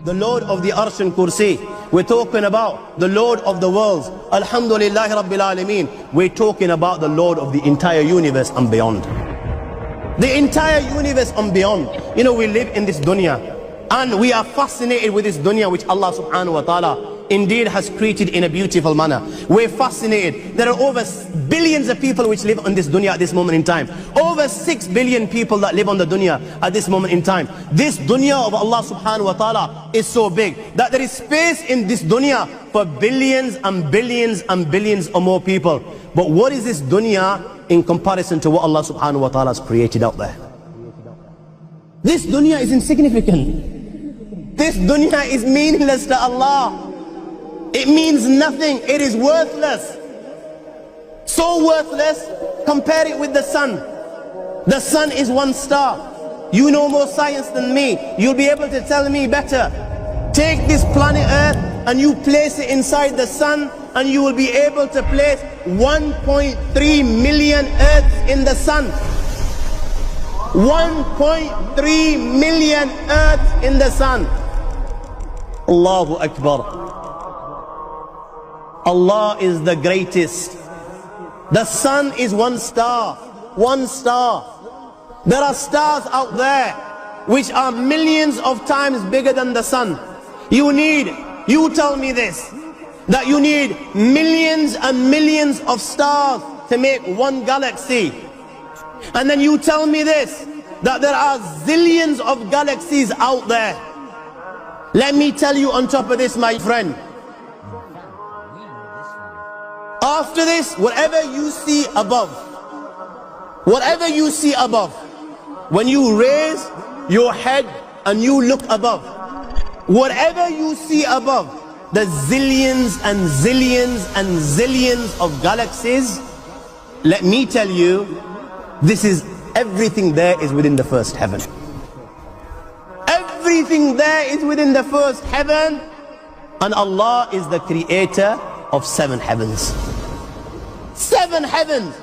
the Lord of the Arsh and Kursi. We're talking about the Lord of the worlds. Alhamdulillah Rabbil Alameen. We're talking about the Lord of the entire universe and beyond. The entire universe and beyond. You know, we live in this dunya and we are fascinated with this dunya which Allah subhanahu wa ta'ala indeed has created in a beautiful manner. We're fascinated. There are over billions of people which live on this dunya at this moment in time. Over 6 billion people that live on the dunya at this moment in time. This dunya of Allah subhanahu wa ta'ala is so big that there is space in this dunya for billions and billions and billions or more people. But what is this dunya in comparison to what Allah subhanahu wa ta'ala has created out there? This dunya is insignificant. This dunya is meaningless to Allah. It means nothing. It is worthless. So worthless, compare it with the sun. The sun is one star. You know more science than me. You'll be able to tell me better. Take this planet Earth and you place it inside the sun and you will be able to place 1.3 million Earths in the sun. 1.3 million Earths in the sun. Allahu Akbar. Allah is the greatest. The sun is one star. One star. There are stars out there which are millions of times bigger than the sun. You tell me this, that you need millions and millions of stars to make one galaxy. And then you tell me this, that there are zillions of galaxies out there. Let me tell you on top of this, my friend, after this, whatever you see above, when you raise your head and you look above, whatever you see above, the zillions and zillions and zillions of galaxies, let me tell you, everything there is within the first heaven. Everything there is within the first heaven, and Allah is the creator of 7 heavens. 7 heavens.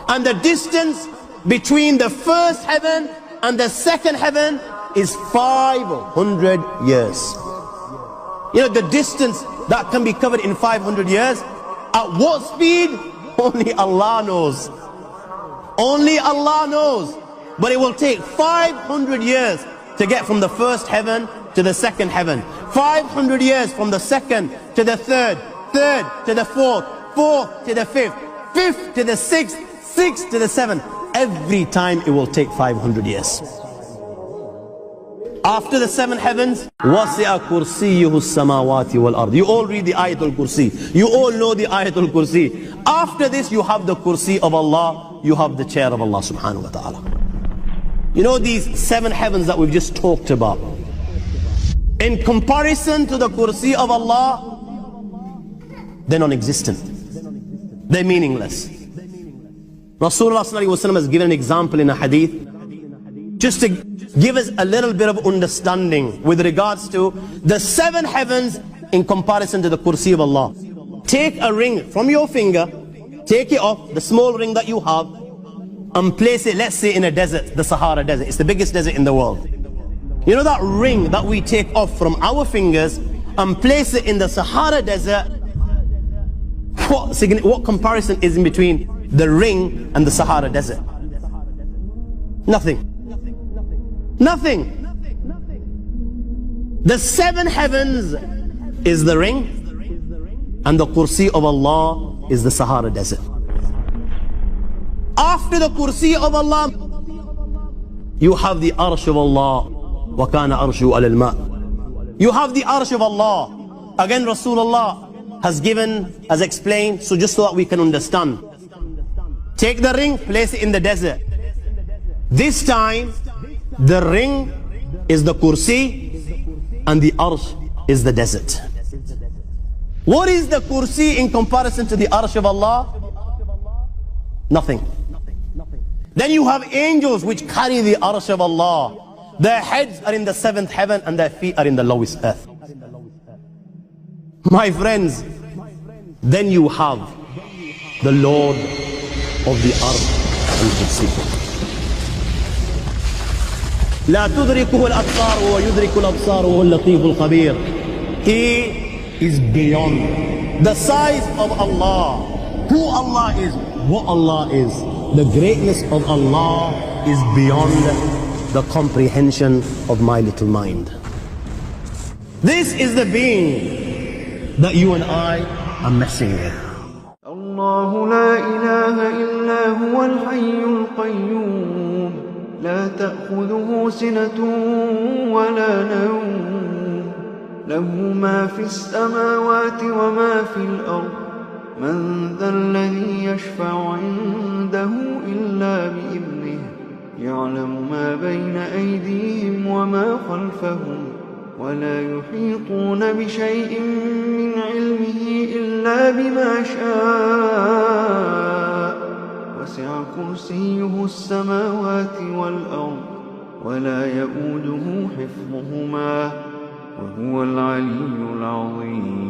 And the distance between the first heaven and the second heaven is 500 years. You know, the distance that can be covered in 500 years, at what speed? Only Allah knows. Only Allah knows. But it will take 500 years to get from the first heaven to the second heaven. 500 years from the second to the third, third to the fourth, fourth to the fifth, fifth to the sixth, sixth to the seventh. Every time it will take 500 years. After the 7 heavens, وَسِعَ كُرْسِيُّهُ السَّمَاوَاتِ وَالْأَرْضِ. You all read the Ayatul Kursi. You all know the Ayatul Kursi. After this, you have the Kursi of Allah. You have the chair of Allah subhanahu wa ta'ala. You know these 7 heavens that we've just talked about, in comparison to the Kursi of Allah, they're non-existent. They're meaningless. Rasulullah sallallahu alaihi wasallam has given an example in a hadith just to give us a little bit of understanding with regards to the 7 heavens in comparison to the Kursi of Allah. Take a ring from your finger, take it off, the small ring that you have, and place it, let's say, in a desert, the Sahara Desert. It's the biggest desert in the world. You know that ring that we take off from our fingers and place it in the Sahara Desert? What comparison is in between the ring and the Sahara Desert? Nothing. Nothing. The 7 heavens is the ring, and the Kursi of Allah is the Sahara Desert. After the Kursi of Allah, you have the Arsh of Allah. وَكَانَ أَرْشُهُ عَلَى الْمَاءِ. You have the Arsh of Allah. Again, Rasulullah has explained, so just so that we can understand. Take the ring, place it in the desert. This time, the ring is the Kursi and the Arsh is the desert. What is the Kursi in comparison to the Arsh of Allah? Nothing. Then you have angels which carry the Arsh of Allah. Their heads are in the 7th heaven and their feet are in the lowest earth. My friends, then you have the Lord of the Arsh and Kursi. لا تدركه الأبصار وهو يدرك الأبصار وهو اللطيف الخبير. He is beyond the size of Allah, who Allah is, what Allah is. The greatness of Allah is beyond the comprehension of my little mind. This is the being that you and I are messing with. الله لا إله إلا هو الحي القيوم لا تأخذه سنة ولا نوم له ما في السماوات وما في الأرض من ذا الذي يشفع عنده إلا بإذنه يعلم ما بين أيديهم وما خلفهم ولا يحيطون بشيء من علمه إلا بما شاء وسع كرسيه السماوات والأرض ولا يؤوده حفظهما وهو العلي العظيم.